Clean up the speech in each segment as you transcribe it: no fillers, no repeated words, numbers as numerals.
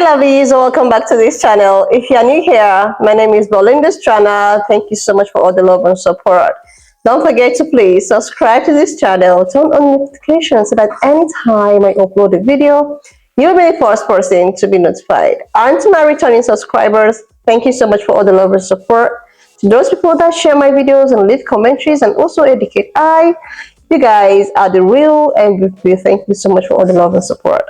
Lovelies, welcome back to this channel. If you are new here, my name is Belinda's channel. Thank you so much for all the love and support. Don't forget to please subscribe to this channel, turn on notifications so that anytime I upload a video, you'll be the first person to be notified. And to my returning subscribers, thank you so much for all the love and support. To those people that share my videos and leave commentaries and also educate, you guys are the real MVP. Thank you so much for all the love and support.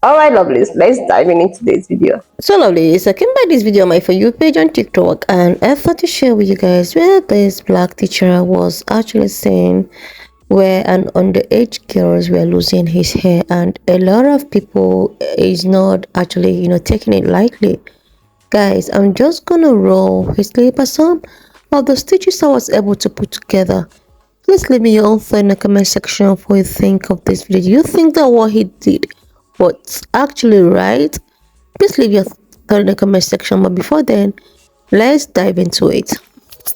Alright, lovelies, let's dive into today's video. So lovelies, I came by this video on my For You page on TikTok, and I thought to share with you guys where this black teacher was actually saying where an underage girls were losing his hair, and a lot of people is not actually taking it lightly. Guys, I'm just gonna roll his clip as some of the stitches I was able to put together. Please leave me your own thought in the comment section of what you think of this video. Do you think that what he did what's actually right? Please leave your thought in the comment section, but before then, let's dive into it.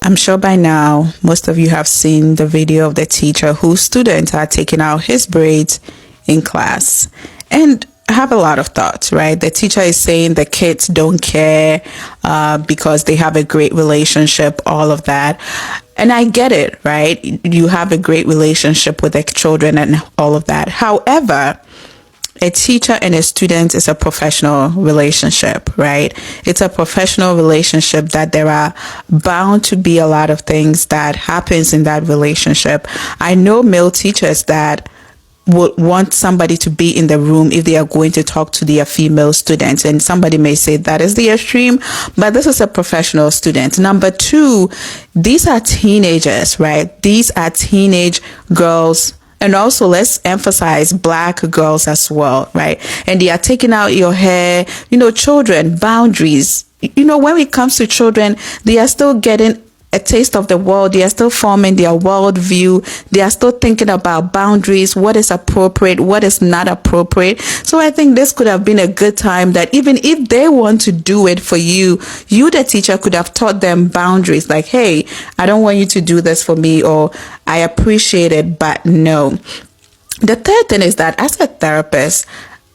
I'm sure by now most of you have seen the video of the teacher whose students are taking out his braids in class, and I have a lot of thoughts, right? The teacher is saying the kids don't care because they have a great relationship, all of that. And I get it, right? You have a great relationship with the children and all of that. However, a teacher and a student is a professional relationship, right? It's a professional relationship that there are bound to be a lot of things that happens in that relationship. I know male teachers that would want somebody to be in the room if they are going to talk to their female students, and somebody may say that is the extreme, but this is a professional student. Number two, these are teenagers, right? These are teenage girls. And also, let's emphasize black girls as well, right? And they are taking out your hair, children, boundaries. When it comes to children, they are still getting a taste of the world. They are still forming their world view. They are still thinking about boundaries, what is appropriate, what is not appropriate. So I think this could have been a good time that even if they want to do it for you, the teacher, could have taught them boundaries, like, hey, I don't want you to do this for me, or I appreciate it, but no. The third thing is that as a therapist,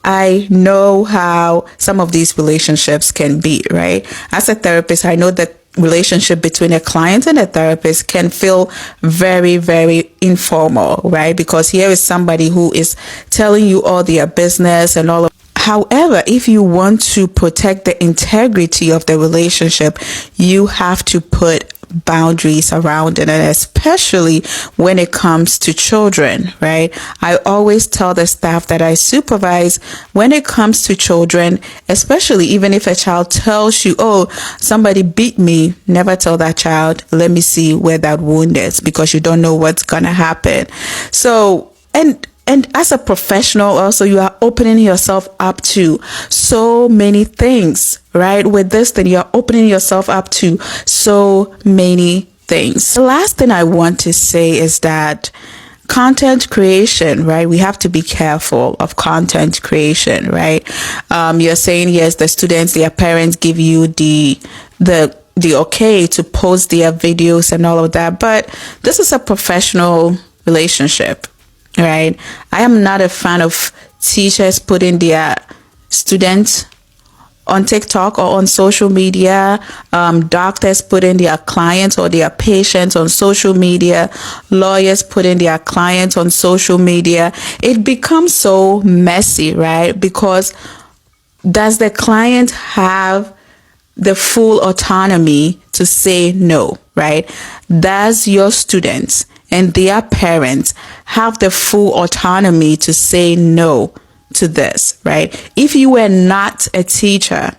I know how some of these relationships can be, right? As a therapist, I know that relationship between a client and a therapist can feel very, very informal, right? Because here is somebody who is telling you all their business and all of. However, if you want to protect the integrity of the relationship, you have to put boundaries around it, and especially when it comes to children, right? I always tell the staff that I supervise, when it comes to children, especially even if a child tells you, oh, somebody beat me, never tell that child, let me see where that wound is, because you don't know what's gonna happen. So, and as a professional also, you are opening yourself up to so many things, right? With this thing, you're opening yourself up to so many things. The last thing I want to say is that content creation, right? We have to be careful of content creation, right? You're saying, yes, the students, their parents give you the okay to post their videos and all of that, but this is a professional relationship, right? I am not a fan of teachers putting their students on TikTok or on social media, doctors putting their clients or their patients on social media, lawyers putting their clients on social media. It becomes so messy, right? Because does the client have the full autonomy to say no, right? Does your students and their parents have the full autonomy to say no to this, right? If you were not a teacher,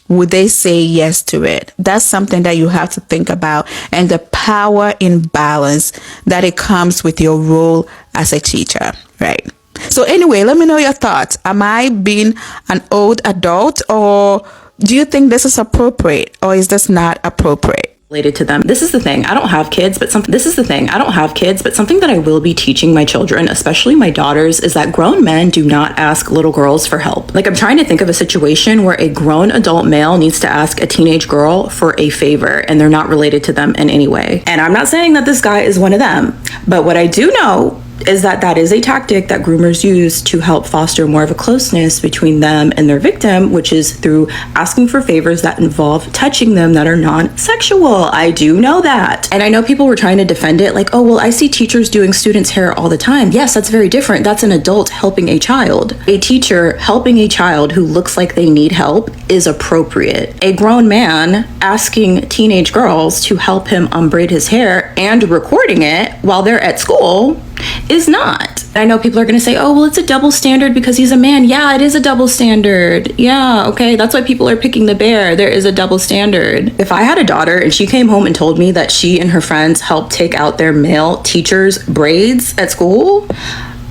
would they say yes to it? That's something that you have to think about, and the power imbalance that it comes with your role as a teacher, right? So anyway, let me know your thoughts. Am I being an old adult, or do you think this is appropriate, or is this not appropriate? Related to them. This is the thing. I don't have kids, but something that I will be teaching my children, especially my daughters, is that grown men do not ask little girls for help. Like, I'm trying to think of a situation where a grown adult male needs to ask a teenage girl for a favor and they're not related to them in any way. And I'm not saying that this guy is one of them, but what I do know is that that is a tactic that groomers use to help foster more of a closeness between them and their victim, which is through asking for favors that involve touching them that are non-sexual. I do know that. And I know people were trying to defend it like, oh, well, I see teachers doing students' hair all the time. Yes, that's very different. That's an adult helping a child. A teacher helping a child who looks like they need help is appropriate. A grown man asking teenage girls to help him unbraid his hair and recording it while they're at school is not. I know people are going to say, oh, well, it's a double standard because he's a man. Yeah, it is a double standard. Yeah, okay, that's why people are picking the bear. There is a double standard. If I had a daughter and she came home and told me that she and her friends helped take out their male teachers' braids at school,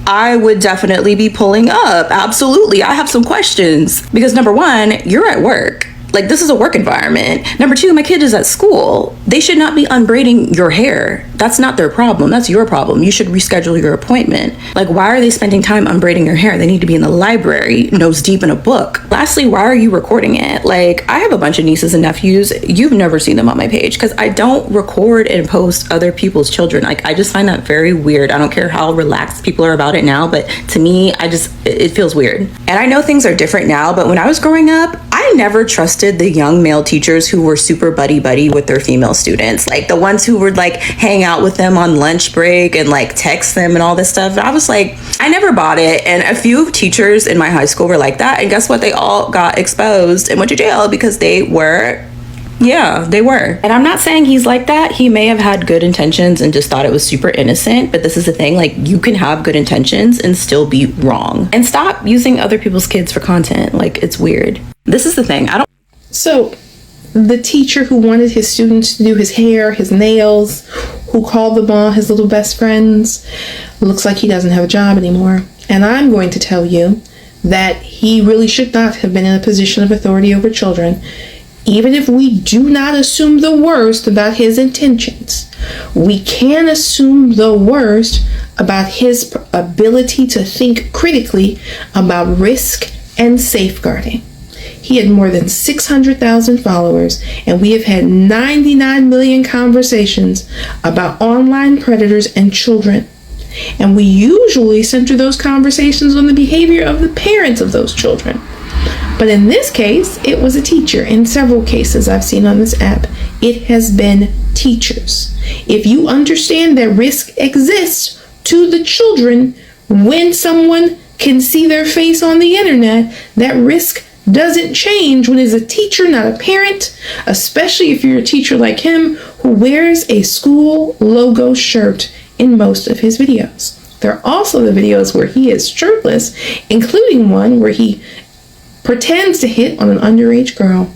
I would definitely be pulling up. Absolutely. I have some questions because number one, you're at work. Like, this is a work environment. Number two, my kid is at school. They should not be unbraiding your hair. That's not their problem. That's your problem. You should reschedule your appointment. Like, why are they spending time unbraiding your hair? They need to be in the library, nose deep in a book. Lastly, why are you recording it? Like, I have a bunch of nieces and nephews. You've never seen them on my page because I don't record and post other people's children. Like, I just find that very weird. I don't care how relaxed people are about it now, but to me, it feels weird. And I know things are different now, but when I was growing up, I never trusted the young male teachers who were super buddy with their female students, like the ones who would like hang out with them on lunch break and like text them and all this stuff. I was like, I never bought it. And a few teachers in my high school were like that. And guess what? They all got exposed and went to jail because they were. And I'm not saying he's like that. He may have had good intentions and just thought it was super innocent. But this is the thing, like, you can have good intentions and still be wrong. And stop using other people's kids for content. Like, it's weird. This is the thing. So the teacher who wanted his students to do his hair, his nails, who called them all his little best friends, looks like he doesn't have a job anymore. And I'm going to tell you that he really should not have been in a position of authority over children. Even if we do not assume the worst about his intentions, we can assume the worst about his ability to think critically about risk and safeguarding. He had more than 600,000 followers, and we have had 99 million conversations about online predators and children. And we usually center those conversations on the behavior of the parents of those children. But in this case, it was a teacher. In several cases I've seen on this app, it has been teachers. If you understand that risk exists to the children when someone can see their face on the internet, that risk doesn't change when it's a teacher, not a parent, especially if you're a teacher like him who wears a school logo shirt in most of his videos. There are also the videos where he is shirtless, including one where he pretends to hit on an underage girl.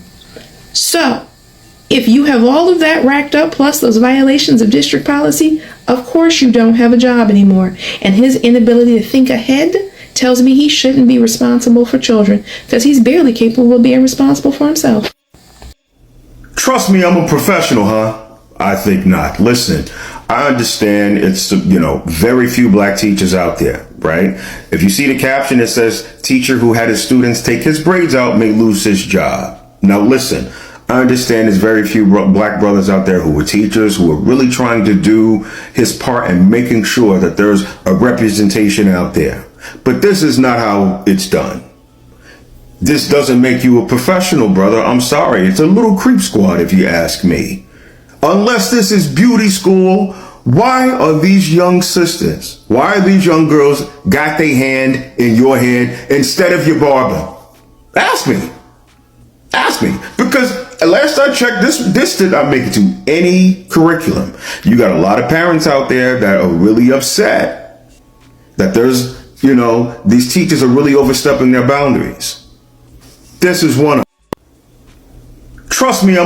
So, if you have all of that racked up, plus those violations of district policy, of course you don't have a job anymore. And his inability to think ahead tells me he shouldn't be responsible for children, because he's barely capable of being responsible for himself. Trust me, I'm a professional, huh? I think not. Listen, I understand it's, very few black teachers out there, right? If you see the caption, it says, teacher who had his students take his braids out may lose his job. Now listen, I understand there's very few black brothers out there who are teachers, who are really trying to do his part in making sure that there's a representation out there. But this is not how it's done. This doesn't make you a professional, brother. I'm sorry. It's a little creep squad, if you ask me. Unless this is beauty school, why are these young sisters, why are these young girls got their hand in your head instead of your barber? Ask me. Ask me. Because last I checked, this did not make it to any curriculum. You got a lot of parents out there that are really upset that there's, these teachers are really overstepping their boundaries. This is one of them. Trust me,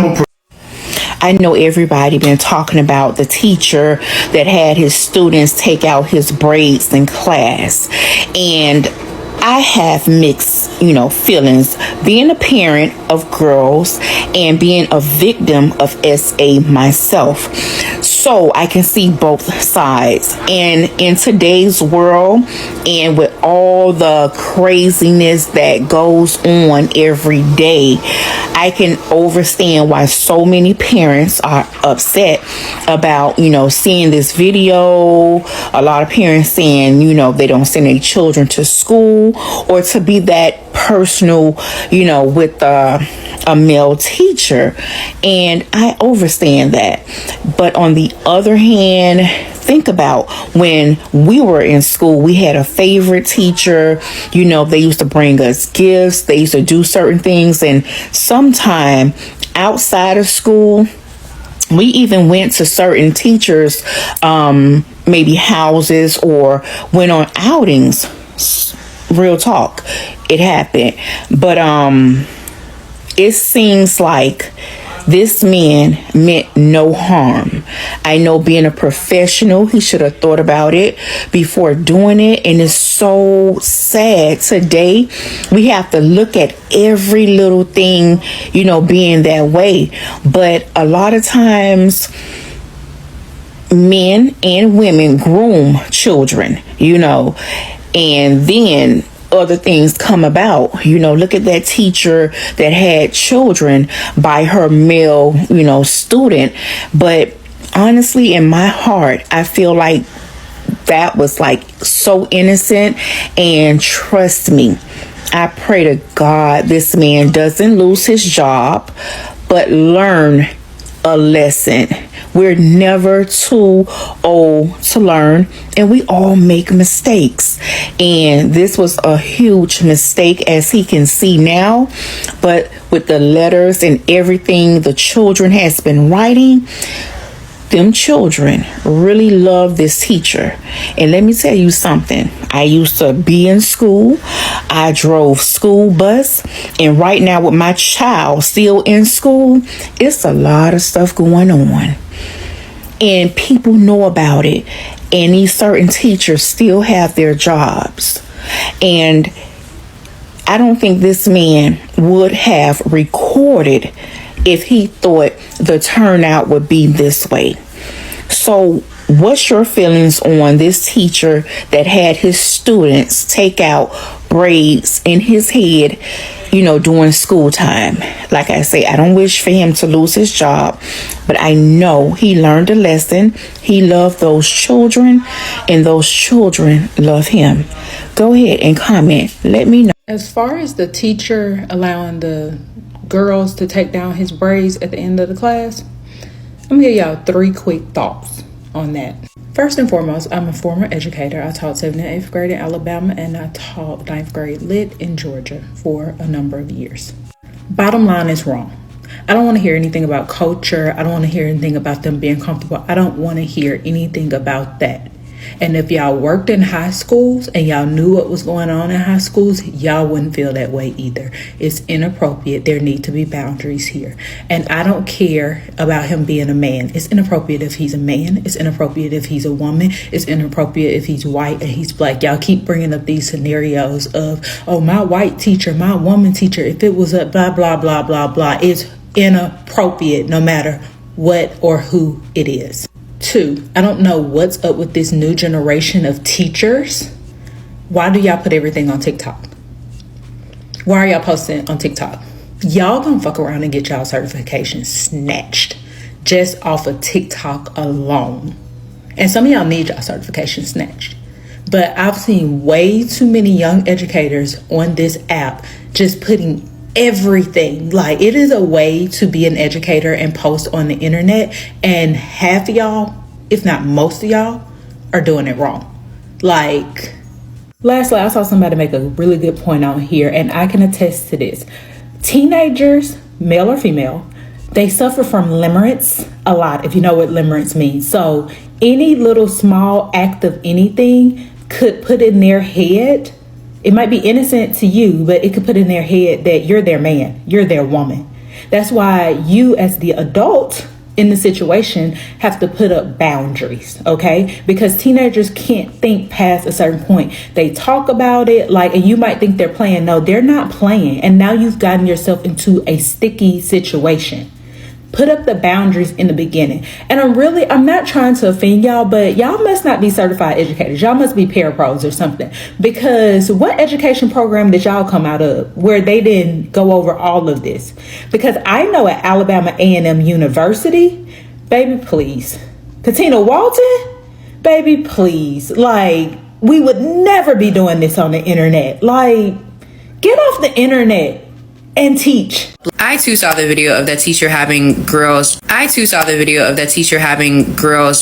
I know everybody been talking about the teacher that had his students take out his braids in class. And I have mixed, feelings being a parent of girls and being a victim of SA myself. So I can see both sides. And in today's world, and with all the craziness that goes on every day, I can understand why so many parents are upset about, seeing this video. A lot of parents saying, they don't send their children to school, or to be that personal, with a male teacher. And I understand that. But on the other hand, think about when we were in school, we had a favorite teacher. They used to bring us gifts. They used to do certain things. And sometime outside of school, we even went to certain teachers, maybe houses, or went on outings. Real talk, it happened. But it seems like this man meant no harm. I know, being a professional, he should have thought about it before doing it. And it's so sad. Today, we have to look at every little thing, being that way. But a lot of times, men and women groom children, and then other things come about. Look at that teacher that had children by her male, student. But honestly, in my heart, I feel like that was like so innocent. And trust me, I pray to God this man doesn't lose his job, but learn a lesson. We're never too old to learn, and we all make mistakes. And this was a huge mistake, as he can see now. But with the letters and everything the children has been writing, them children really love this teacher. And let me tell you something. I used to be in school. I drove school bus. And right now, with my child still in school, it's a lot of stuff going on. And people know about it. And these certain teachers still have their jobs. And I don't think this man would have recorded if he thought the turnout would be this way. So what's your feelings on this teacher that had his students take out braids in his head, during school time? Like I say, I don't wish for him to lose his job, but I know he learned a lesson. He loved those children, and those children love him. Go ahead and comment. Let me know. As far as the teacher allowing the girls to take down his braids at the end of the class, I'm gonna give y'all 3 quick thoughts on that. First and foremost, I'm a former educator. I taught 7th and 8th grade in Alabama, and I taught 9th grade lit in Georgia for a number of years. Bottom line is wrong. I don't want to hear anything about culture. I don't want to hear anything about them being comfortable. I don't want to hear anything about that. And if y'all worked in high schools and y'all knew what was going on in high schools, y'all wouldn't feel that way either. It's inappropriate. There need to be boundaries here. And I don't care about him being a man. It's inappropriate if he's a man. It's inappropriate if he's a woman. It's inappropriate if he's white and he's black. Y'all keep bringing up these scenarios of, oh, my white teacher, my woman teacher, if it was a blah, blah, blah, blah, blah. It's inappropriate no matter what or who it is. 2, I don't know what's up with this new generation of teachers. Why do y'all put everything on TikTok? Why are y'all posting on TikTok? Y'all gonna fuck around and get y'all certifications snatched just off of TikTok alone. And some of y'all need y'all certifications snatched. But I've seen way too many young educators on this app just putting everything. Like, it is a way to be an educator and post on the internet, and half of y'all, if not most of y'all, are doing it wrong. Like, lastly, I saw somebody make a really good point out here, and I can attest to this. Teenagers, male or female, they suffer from limerence a lot, if you know what limerence means. So any little small act of anything could put in their head, it might be innocent to you, but it could put in their head that you're their man, you're their woman. That's why you, as the adult in the situation, have to put up boundaries, okay? Because teenagers can't think past a certain point. They talk about it and you might think they're playing. No, they're not playing. And now you've gotten yourself into a sticky situation. Put up the boundaries in the beginning. And I'm not trying to offend y'all, but y'all must not be certified educators. Y'all must be parapros or something. Because what education program did y'all come out of where they didn't go over all of this? Because I know at Alabama A&M University, baby, please. Katina Walton, baby, please. Like, we would never be doing this on the internet. Like, get off the internet and teach. I too saw the video of that teacher having girls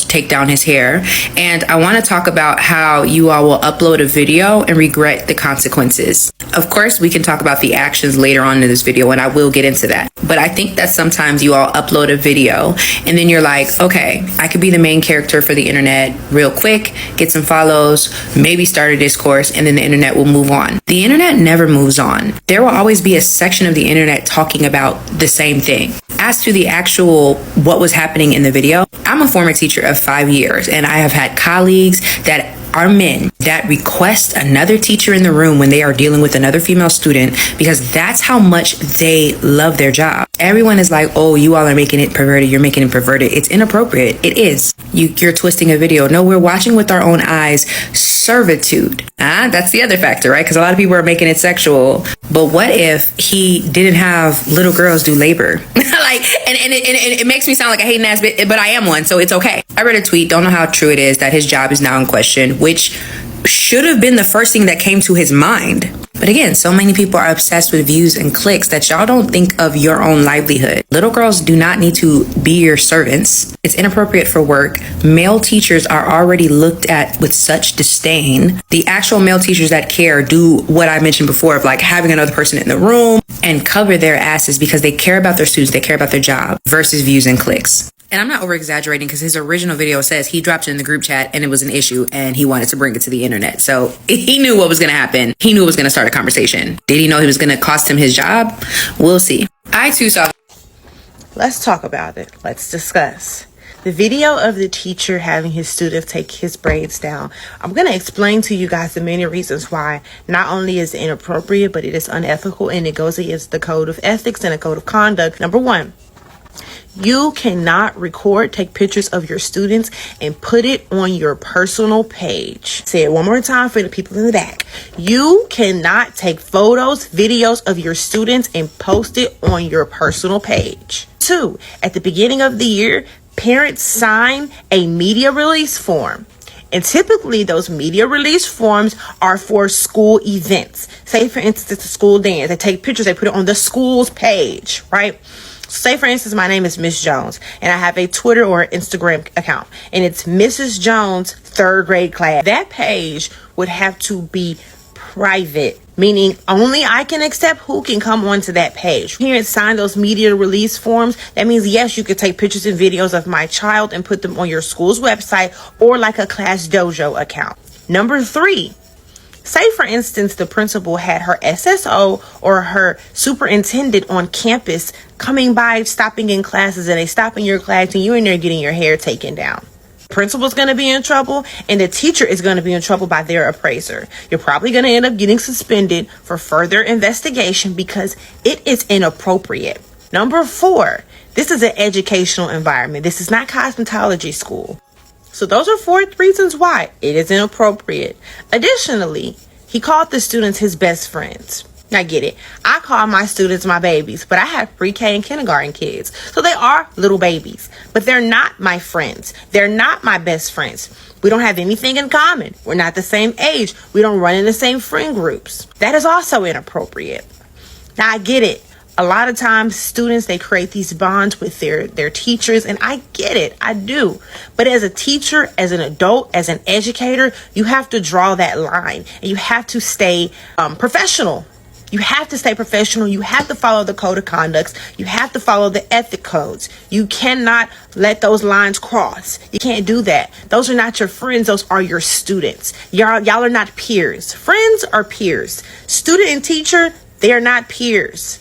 take down his hair. And I want to talk about how you all will upload a video and regret the consequences. Of course, we can talk about the actions later on in this video, and I will get into that. But I think that sometimes you all upload a video and then you're like, okay, I could be the main character for the internet real quick, get some follows, maybe start a discourse, and then the internet will move on. The internet never moves on. There will always be a section of the internet talking about the same thing. As to the actual what was happening in the video, I'm a former teacher of 5 years, and I have had colleagues that are men that request another teacher in the room when they are dealing with another female student because that's how much they love their job. Everyone is like, oh, you all are making it perverted. You're making it perverted. It's inappropriate. It is. You're twisting a video. No, we're watching with our own eyes. Servitude. That's the other factor, right? Because a lot of people are making it sexual. But what if he didn't have little girls do labor? It makes me sound like a hating ass bitch, but I am one, so it's okay. I read a tweet, don't know how true it is, that his job is now in question, which should have been the first thing that came to his mind. But again, so many people are obsessed with views and clicks that y'all don't think of your own livelihood. Little girls do not need to be your servants. It's inappropriate for work. Male teachers are already looked at with such disdain. The actual male teachers that care do what I mentioned before of like having another person in the room and cover their asses because they care about their students, they care about their job versus views and clicks. And I'm not over exaggerating because his original video says he dropped it in the group chat and it was an issue and he wanted to bring it to the internet. So he knew what was going to happen. He knew it was going to start a conversation. Did he know he was going to cost him his job? We'll see. I too saw. Let's talk about it. Let's discuss. The video of the teacher having his student take his braids down. I'm going to explain to you guys the many reasons why not only is it inappropriate, but it is unethical and it goes against the code of ethics and a code of conduct. Number one, you cannot record, take pictures of your students and put it on your personal page. Say it one more time for the people in the back. You cannot take photos, videos of your students and post it on your personal page. 2, at the beginning of the year, parents sign a media release form. And typically those media release forms are for school events. Say for instance, a school dance. They take pictures, they put it on the school's page, right? Say, for instance, my name is Miss Jones, and I have a Twitter or Instagram account, and it's Mrs. Jones 3rd grade class. That page would have to be private, meaning only I can accept who can come onto that page. Parents sign those media release forms. That means, yes, you could take pictures and videos of my child and put them on your school's website or like a Class Dojo account. Number 3. Say, for instance, the principal had her SSO or her superintendent on campus coming by, stopping in classes, and they stop in your class and you're in there getting your hair taken down. Principal's going to be in trouble and the teacher is going to be in trouble by their appraiser. You're probably going to end up getting suspended for further investigation because it is inappropriate. Number 4, this is an educational environment. This is not cosmetology school. So those are 4 reasons why it is inappropriate. Additionally, he called the students his best friends. I get it. I call my students my babies, but I have pre-K and kindergarten kids. So they are little babies, but they're not my friends. They're not my best friends. We don't have anything in common. We're not the same age. We don't run in the same friend groups. That is also inappropriate. Now I get it. A lot of times students, they create these bonds with their teachers, and I get it. I do. But as a teacher, as an adult, as an educator, you have to draw that line and you have to stay professional. You have to stay professional. You have to follow the code of conduct. You have to follow the ethic codes. You cannot let those lines cross. You can't do that. Those are not your friends. Those are your students. Y'all are not peers. Friends are peers. Student and teacher, they are not peers.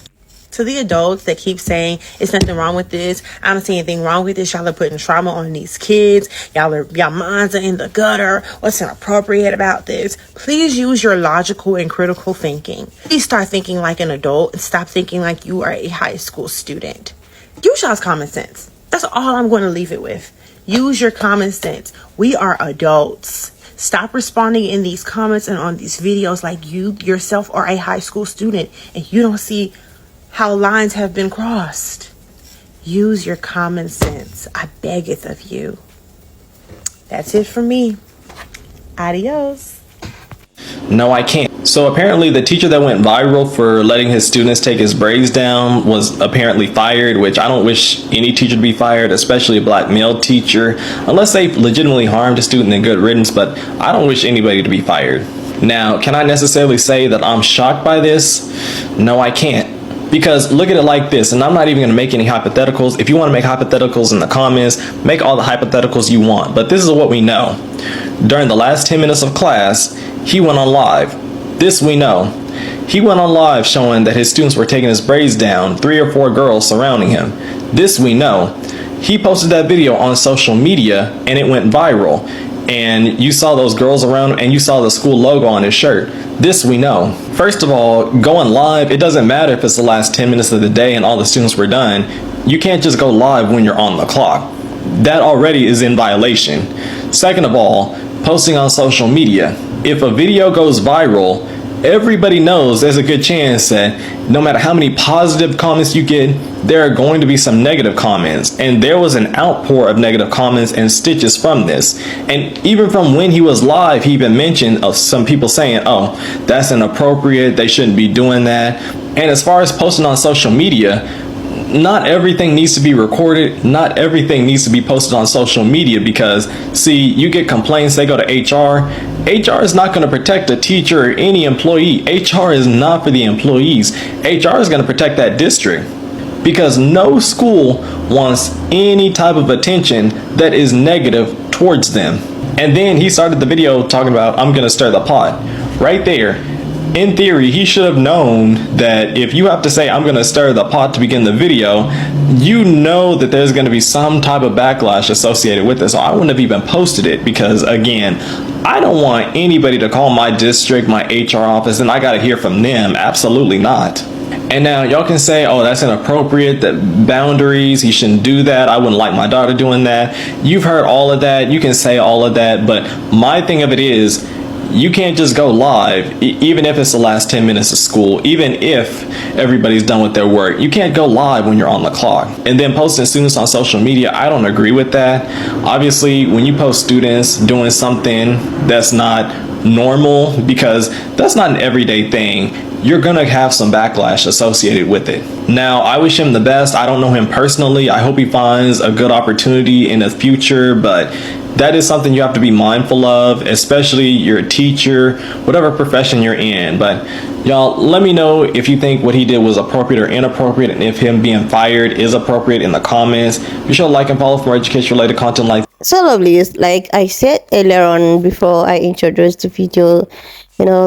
To the adults that keep saying it's nothing wrong with this, I don't see anything wrong with this. Y'all are putting trauma on these kids. Y'all minds are in the gutter. What's inappropriate about this? Please use your logical and critical thinking. Please start thinking like an adult and stop thinking like you are a high school student. Use y'all's common sense. That's all I'm going to leave it with. Use your common sense. We are adults. Stop responding in these comments and on these videos like you yourself are a high school student and you don't see how lines have been crossed. Use your common sense. I beg it of you. That's it for me. Adios. No, I can't. So apparently the teacher that went viral for letting his students take his braids down was apparently fired, which I don't wish any teacher to be fired, especially a black male teacher, unless they legitimately harmed a student, then good riddance, but I don't wish anybody to be fired. Now, can I necessarily say that I'm shocked by this? No, I can't. Because look at it like this, and I'm not even going to make any hypotheticals. If you want to make hypotheticals in the comments, make all the hypotheticals you want. But this is what we know. During the last 10 minutes of class, he went on live. This we know. He went on live showing that his students were taking his braids down, 3 or 4 girls surrounding him. This we know. He posted that video on social media and it went viral. And you saw those girls around him and you saw the school logo on his shirt. This we know. First of all, going live, it doesn't matter if it's the last 10 minutes of the day and all the students were done. You can't just go live when you're on the clock. That already is in violation. Second of all, posting on social media. If a video goes viral, everybody knows there's a good chance that no matter how many positive comments you get, there are going to be some negative comments. And there was an outpour of negative comments and stitches from this. And even from when he was live, he even mentioned of some people saying, oh, that's inappropriate, they shouldn't be doing that. And as far as posting on social media, not everything needs to be recorded. Not everything needs to be posted on social media because, see, you get complaints, they go to HR. HR is not going to protect a teacher or any employee. HR is not for the employees. HR is going to protect that district because no school wants any type of attention that is negative towards them. And then he started the video talking about, I'm going to stir the pot. Right there. In theory, he should have known that if you have to say, I'm going to stir the pot to begin the video, you know that there's going to be some type of backlash associated with this. So I wouldn't have even posted it because, again, I don't want anybody to call my district, my HR office, and I got to hear from them. Absolutely not. And now y'all can say, oh, that's inappropriate, that boundaries, he shouldn't do that. I wouldn't like my daughter doing that. You've heard all of that. You can say all of that. But my thing of it is, you can't just go live, even if it's the last 10 minutes of school, even if everybody's done with their work. You can't go live when you're on the clock. And then posting students on social media, I don't agree with that. Obviously, when you post students doing something that's not normal, because that's not an everyday thing, you're going to have some backlash associated with it. Now, I wish him the best. I don't know him personally. I hope he finds a good opportunity in the future, but that is something you have to be mindful of, especially you're a teacher, whatever profession you're in. But y'all, let me know if you think what he did was appropriate or inappropriate, and if him being fired is appropriate in the comments. Be sure to like and follow for education related content like So lovely. Like I said earlier on before I introduced the video,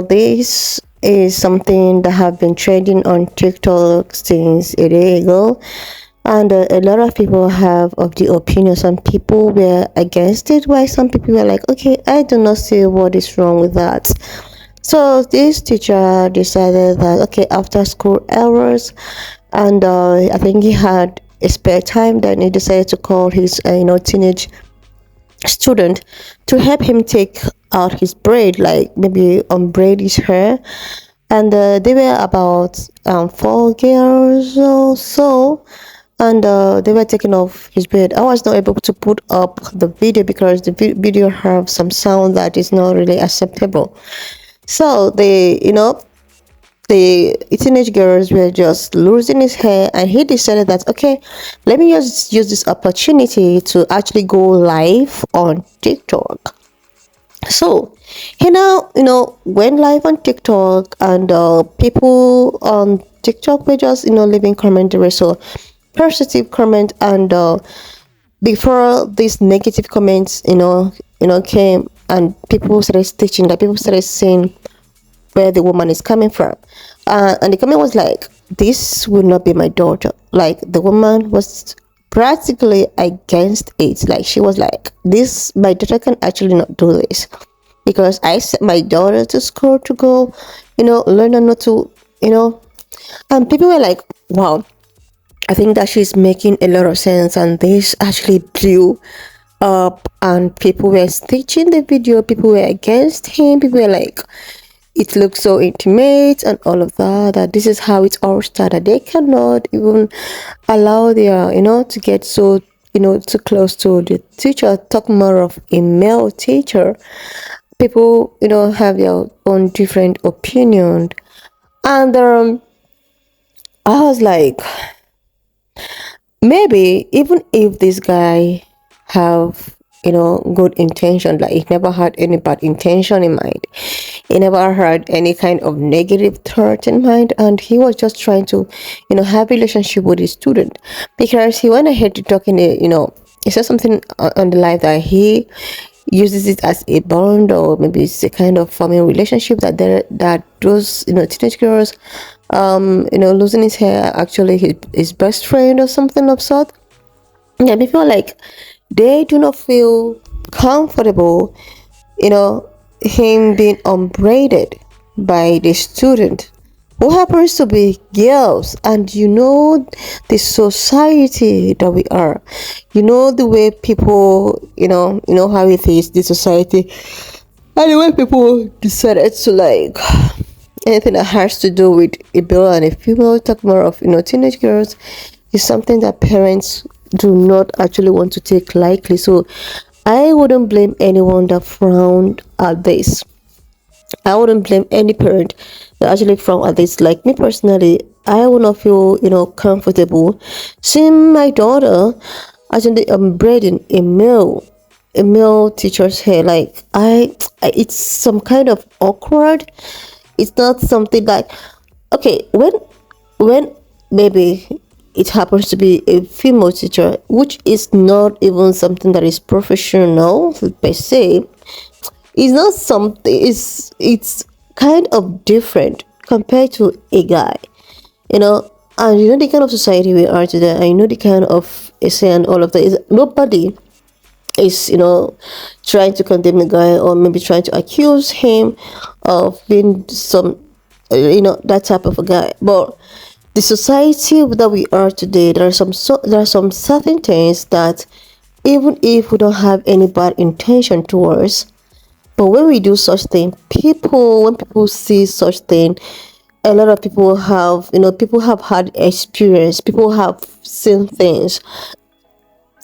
this is something that have been trending on TikTok since a day ago. And a lot of people have of the opinion. Some people were against it, while some people were like, okay, I do not see what is wrong with that. So this teacher decided that, okay, after school hours, and I think he had a spare time, then he decided to call his, teenage student to help him take out his braid, like maybe unbraid his hair. And they were about 4 girls or so. And they were taking off his bed. I was not able to put up the video because the video have some sound that is not really acceptable. So the teenage girls were just losing his hair, and he decided that, okay, let me just use this opportunity to actually go live on TikTok. So he now went live on TikTok, and people on TikTok were just leaving commentary. So positive comment, and before these negative comments came, and people started stitching that, people started saying where the woman is coming from, and the comment was like, this will not be my daughter. Like, the woman was practically against it. Like, she was like, this, my daughter can actually not do this because I sent my daughter to school to go learn how to and people were like, wow. I think that she's making a lot of sense, and this actually blew up. And people were stitching the video, people were against him, people were like, it looks so intimate and all of that, that this is how it all started. They cannot even allow their, to get so, too close to the teacher, talk more of a male teacher. People, have their own different opinion. And I was like, maybe even if this guy have good intention, like he never had any bad intention in mind, he never had any kind of negative thought in mind, and he was just trying to have relationship with his student, because he went ahead to talk in a he said something on the live that he uses it as a bond, or maybe it's a kind of forming relationship that those teenage girls losing his hair actually his best friend or something of sort. And they feel like they do not feel comfortable, him being unbraided by the student who happens to be girls. And the society that we are, the way people, how it is, the society, and the way people decided to like anything that has to do with a male and a female, talk more of teenage girls, is something that parents do not actually want to take lightly. So I wouldn't blame anyone that frowned at this. I wouldn't blame any parent that actually frown at this. Like me personally, I would not feel comfortable seeing my daughter actually braiding a male teacher's hair. Like it's some kind of awkward. It's not something like, okay, when maybe it happens to be a female teacher, which is not even something that is professional per se. It's not something. It's kind of different compared to a guy, And the kind of society we are today. I know the kind of essay and all of that is nobody is trying to condemn a guy, or maybe trying to accuse him of being some that type of a guy. But the society that we are today, there are some certain things that even if we don't have any bad intention towards, but when we do such thing, when people see such thing, a lot of people have people have had experience, people have seen things.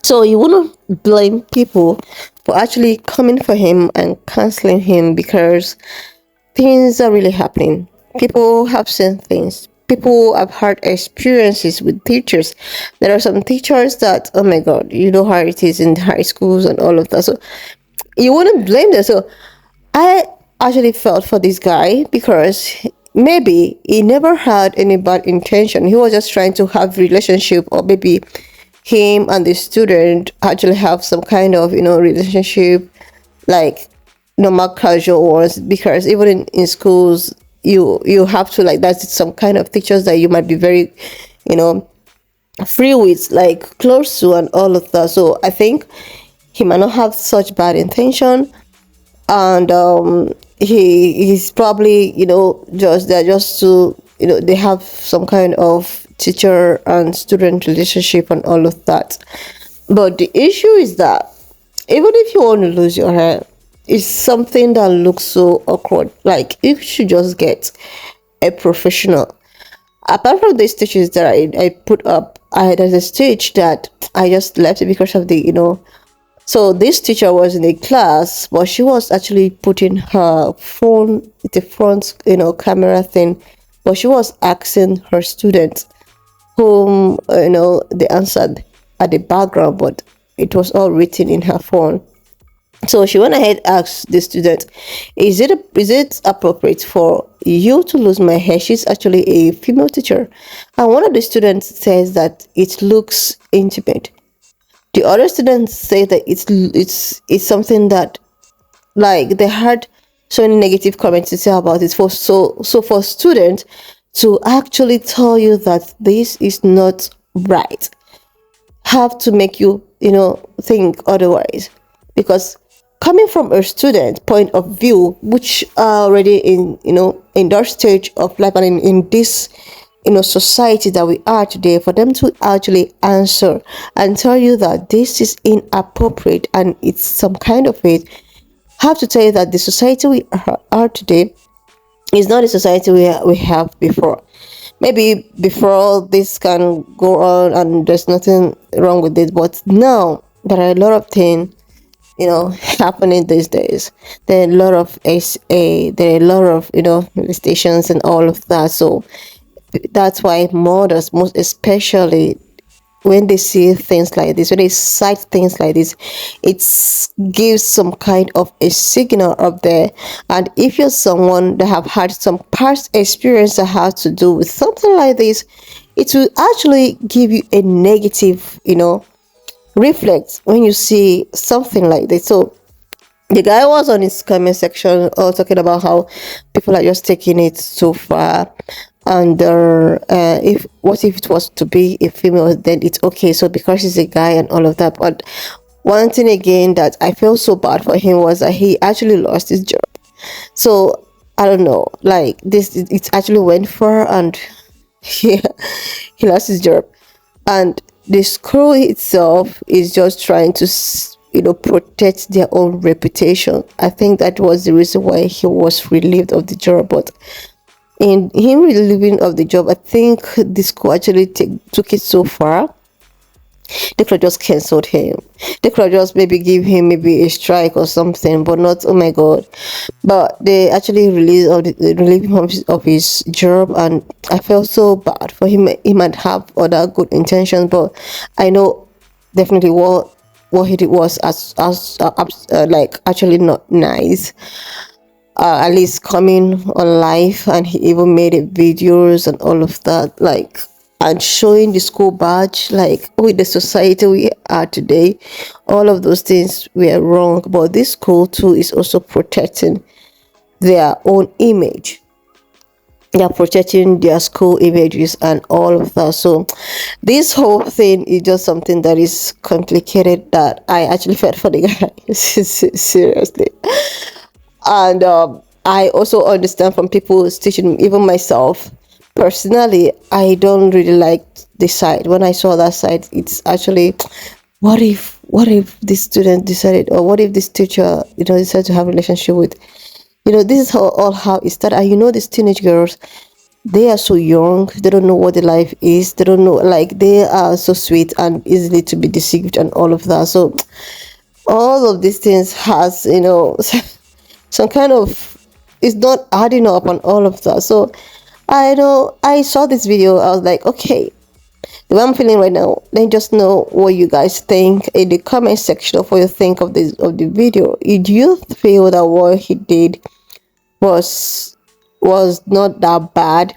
So you wouldn't blame people for actually coming for him and canceling him, because things are really happening. People have seen things. People have had experiences with teachers. There are some teachers that, oh my God, you know how it is in high schools and all of that. So you wouldn't blame them. So I actually felt for this guy, because maybe he never had any bad intention. He was just trying to have relationship, or maybe him and the student actually have some kind of relationship, like normal casual ones. Because even in schools, you have to, like, that's some kind of teachers that you might be very free with, like close to, and all of that. So I think he might not have such bad intention, and he's probably just there just to they have some kind of teacher and student relationship and all of that. But the issue is that even if you want to lose your hair, it's something that looks so awkward. Like, you should just get a professional. Apart from the stitches that I put up, there's a stitch that I just left it because of the so this teacher was in a class, but she was actually putting her phone, the front camera thing, but she was asking her students whom they answered at the background, but it was all written in her phone. So she went ahead and asked the student, is it appropriate for you to lose my hair? She's actually a female teacher, and one of the students says that it looks intimate. The other students say that it's something that, like, they had so many negative comments to say about it. So for students to actually tell you that this is not right, have to make you think otherwise. Because coming from a student point of view, which are already in in their stage of life, and in this society that we are today, for them to actually answer and tell you that this is inappropriate and it's some kind of it. I have to tell you that the society we are today is not the society we have before. Maybe before this can go on and there's nothing wrong with it, but now there are a lot of things happening these days. There are a lot of there are a lot of stations and all of that. So that's why mothers, most especially, when they see things like this, when they cite things like this, it gives some kind of a signal up there. And if you're someone that have had some past experience that has to do with something like this, it will actually give you a negative reflex when you see something like this. So the guy was on his comment section talking about how people are just taking it so far, and if what if it was to be a female, then it's okay, so because he's a guy and all of that. But one thing again that I feel so bad for him was that he actually lost his job. So I don't know, like this, it actually went far, and he lost his job. And the school itself is just trying to protect their own reputation. I think that was the reason why he was relieved of the job. But in him relieving of the job, I think the school actually took it so far. They could have just cancelled him. They could have just maybe give him maybe a strike or something, but not, oh my god. But they actually relieved him of his job, and I felt so bad for him. He might have other good intentions, but I know definitely what he did was like actually not nice. At least coming on live, and he even made videos and all of that, like, and showing the school badge, like with the society we are today, all of those things were wrong. But this school too is also protecting their own image. They are protecting their school images and all of that. So this whole thing is just something that is complicated, that I actually felt for the guy. Seriously. And I also understand from people teaching, even myself personally, I don't really like the side. When I saw that side, it's actually, what if this student decided, or what if this teacher decided to have a relationship with, this is how it started. And these teenage girls, they are so young, they don't know what the life is, they don't know, like, they are so sweet and easily to be deceived and all of that. So all of these things has some kind of, it's not adding up on all of that. So I saw this video, I was like, okay, the way I'm feeling right now, let me just know what you guys think in the comment section of what you think of the video. Do you feel that what he did was not that bad,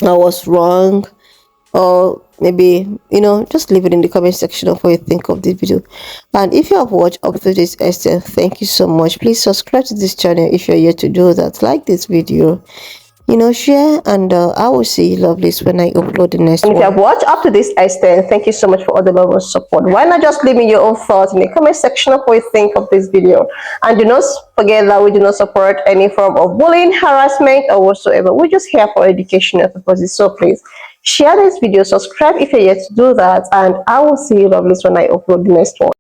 or was wrong? Or maybe just leave it in the comment section of what you think of this video. And if you have watched up to this extent, thank you so much. Please subscribe to this channel if you're yet to do that. Like this video, share, and I will see you lovelies when I upload the next one. If you have watched up to this extent, thank you so much for all the love and support. Why not just leave me your own thoughts in the comment section of what you think of this video. And do not forget that we do not support any form of bullying, harassment, or whatsoever. We're just here for educational purposes. So please share this video, subscribe if you're yet to do that, and I will see you lovelies when I upload the next one.